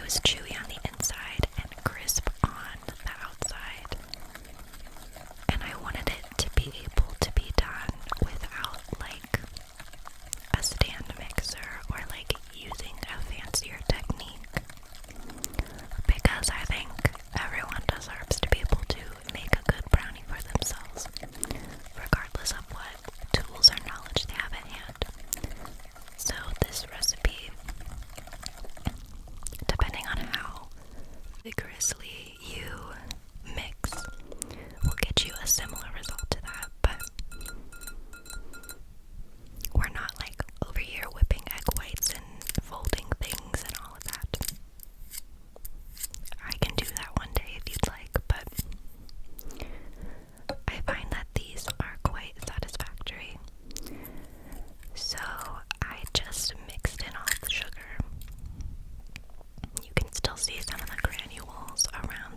was chewy on the inside and crisp on the outside. And I wanted it to be able to be done without like a stand mixer or like using a fancier technique, because I think everyone deserves to be able to make a good brownie for themselves, regardless of what tools or knowledge they have at hand. So this recipe, depending on how vigorously you mix, will get you a similar result to that, but we're not like over here whipping egg whites and folding things and all of that. I can do that one day if you'd like, but I find that these are quite satisfactory. So I just mixed in all the sugar. You can still see some of the granules around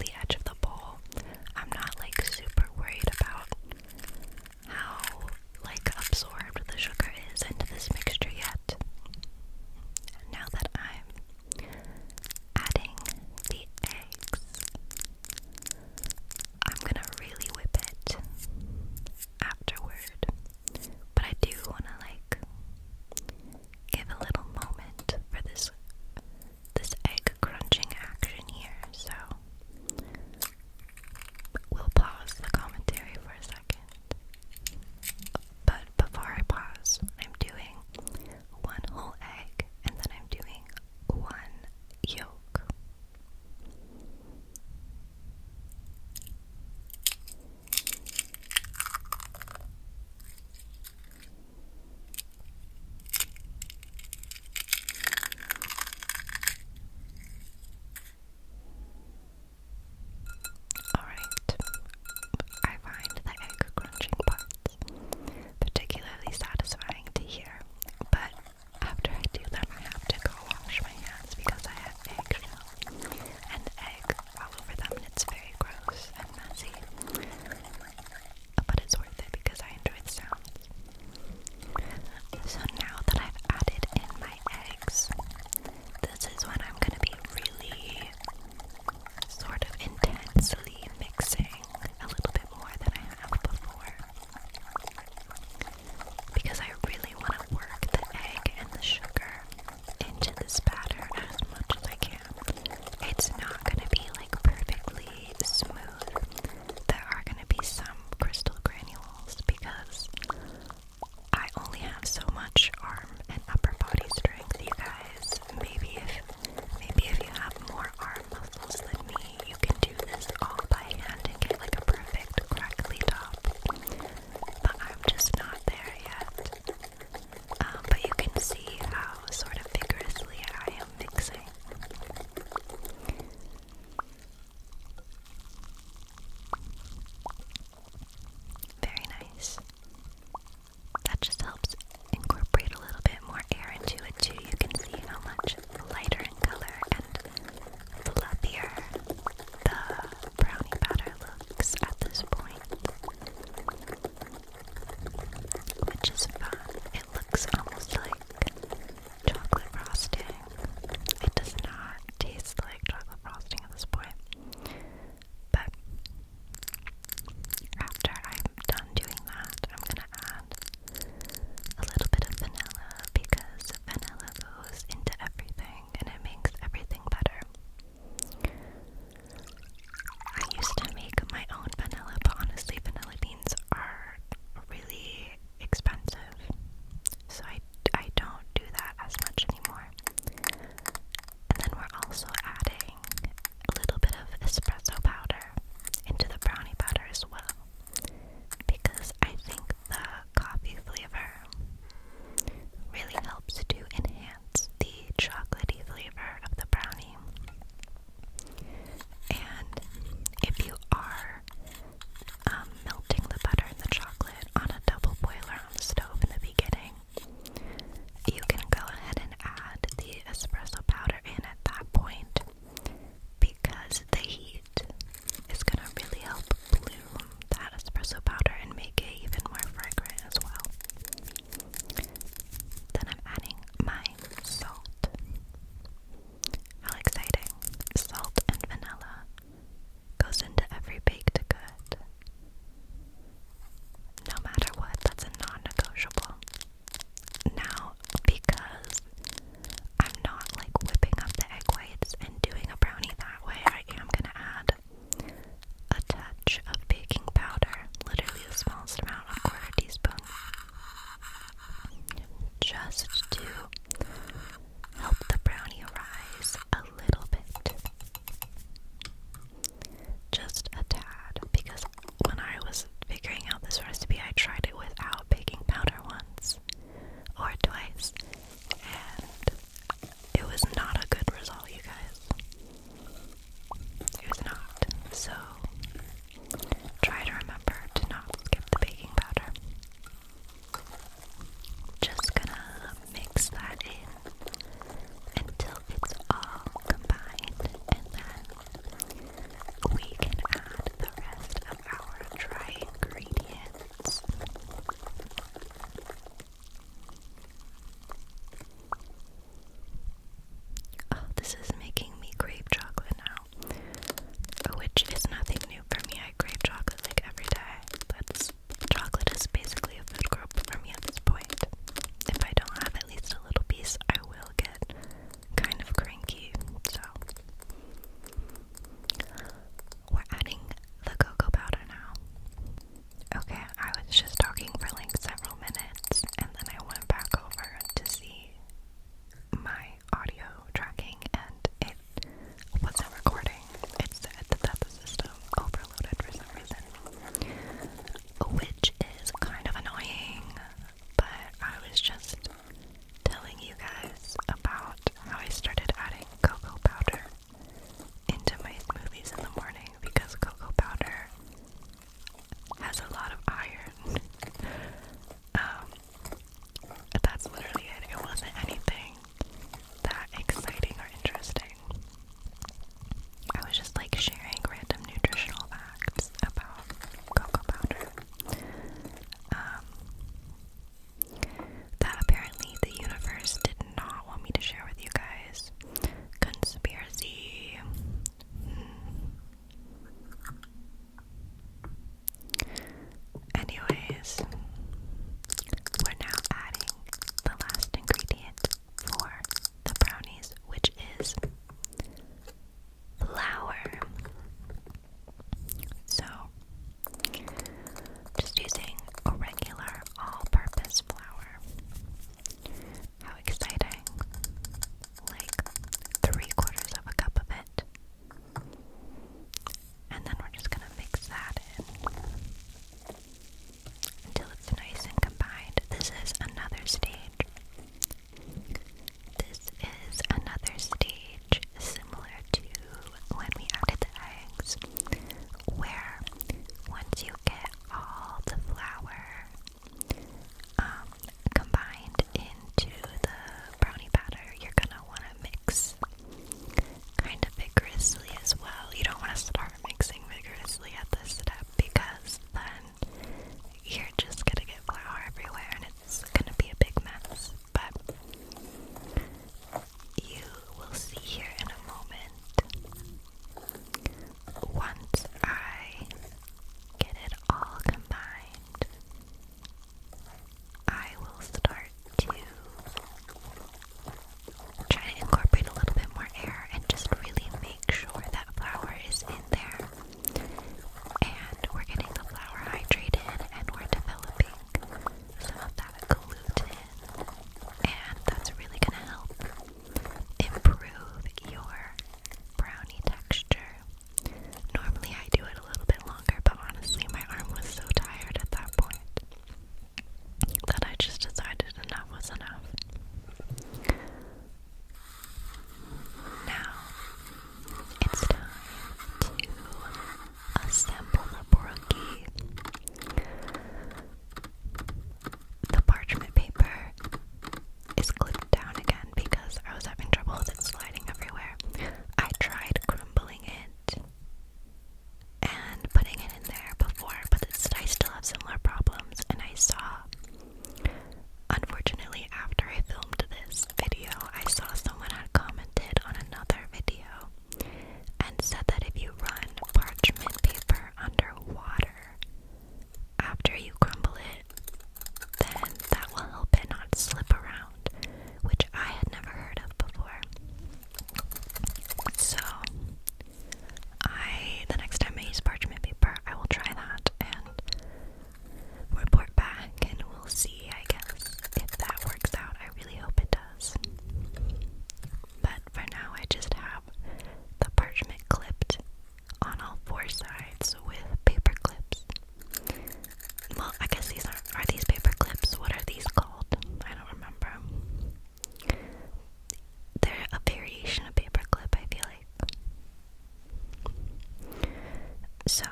So,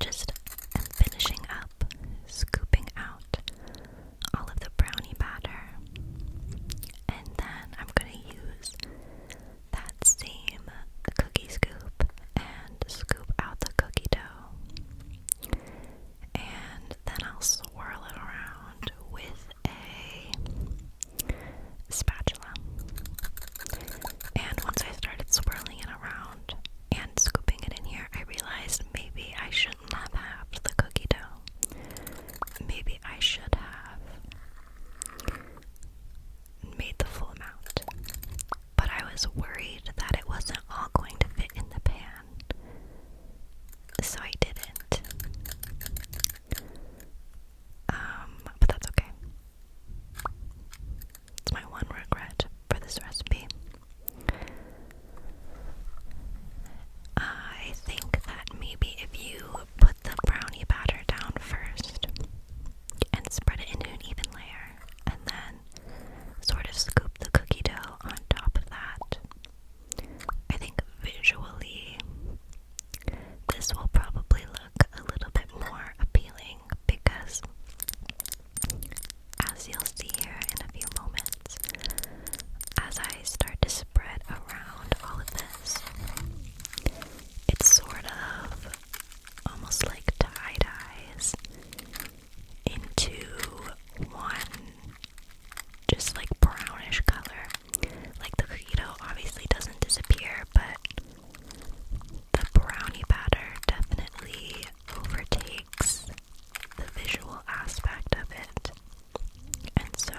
just finishing up, scooping out all of the brownie batter, and then I'm going to use that same cookie scoop and scoop out the cookie dough, and then I'll swirl it around with a spatula. And once I started swirling it around and scooping it in here, I realized maybe I shouldn't have halved the cookie dough. Maybe I should have made the full amount. But I was worried that it wasn't all going to fit in the pan, so I didn't. But that's okay. It's my one regret for this recipe. I think that maybe if you put the brownie batter down first and spread it into an even layer, and then sort of scoop the cookie dough on top of that, I think visually this will probably look a little bit more appealing, because as you'll see here in a few moments, as I start to spread around all of this, it's sort of almost like tie-dyes into one just like brownish color. Like the cookie dough obviously doesn't disappear, but the brownie batter definitely overtakes the visual aspect of it. And so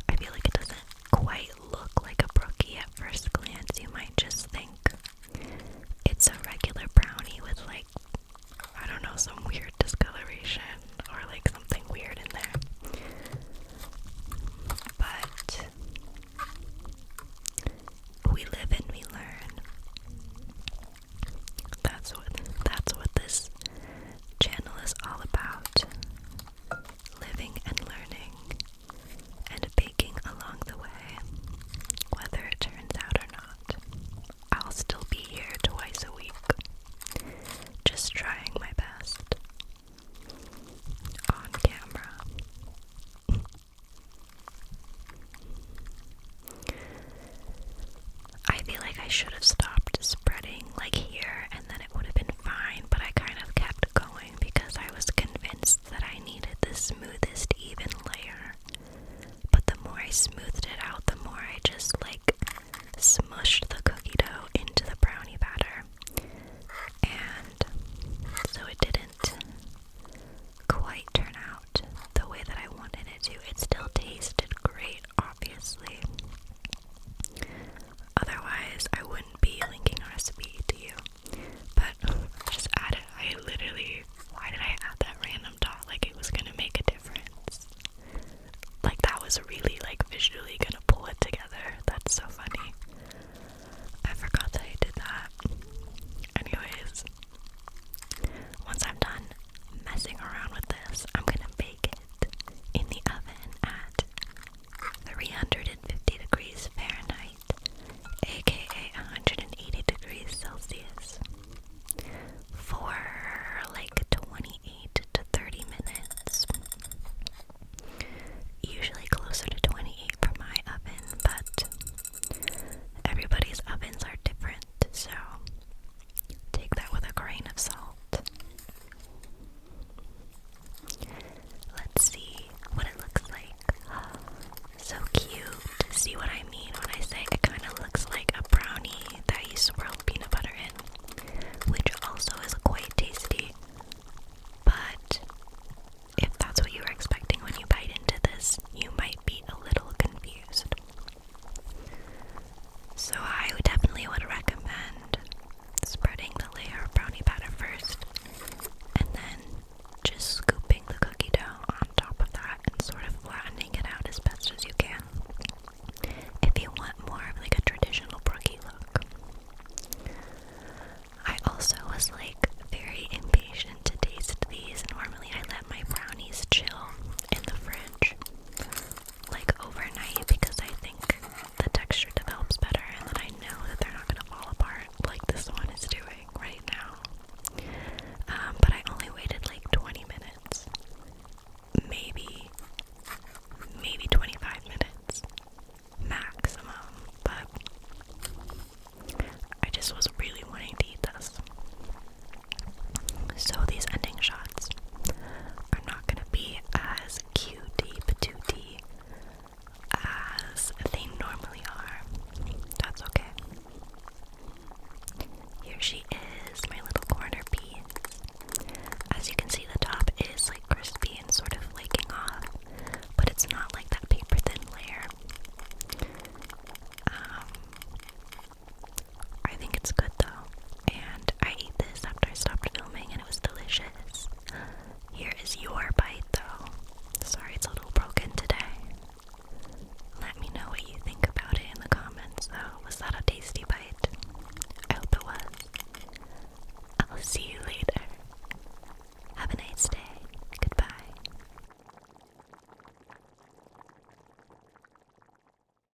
I feel like it doesn't quite look like a brookie at first glance. You might just think it's a regular brownie with, like, I don't know, some weird discoloration or like something weird in there. But we live and we learn. That's what this channel is all about. Living and learning and baking along the way. Whether it turns out or not, I'll still be here twice a week, just trying my best on camera. I feel like I should have stopped spreading like here, and then it would have been fine, but I kind of kept going because I was convinced that I needed the smoothest even layer. But the more I smoothed it out,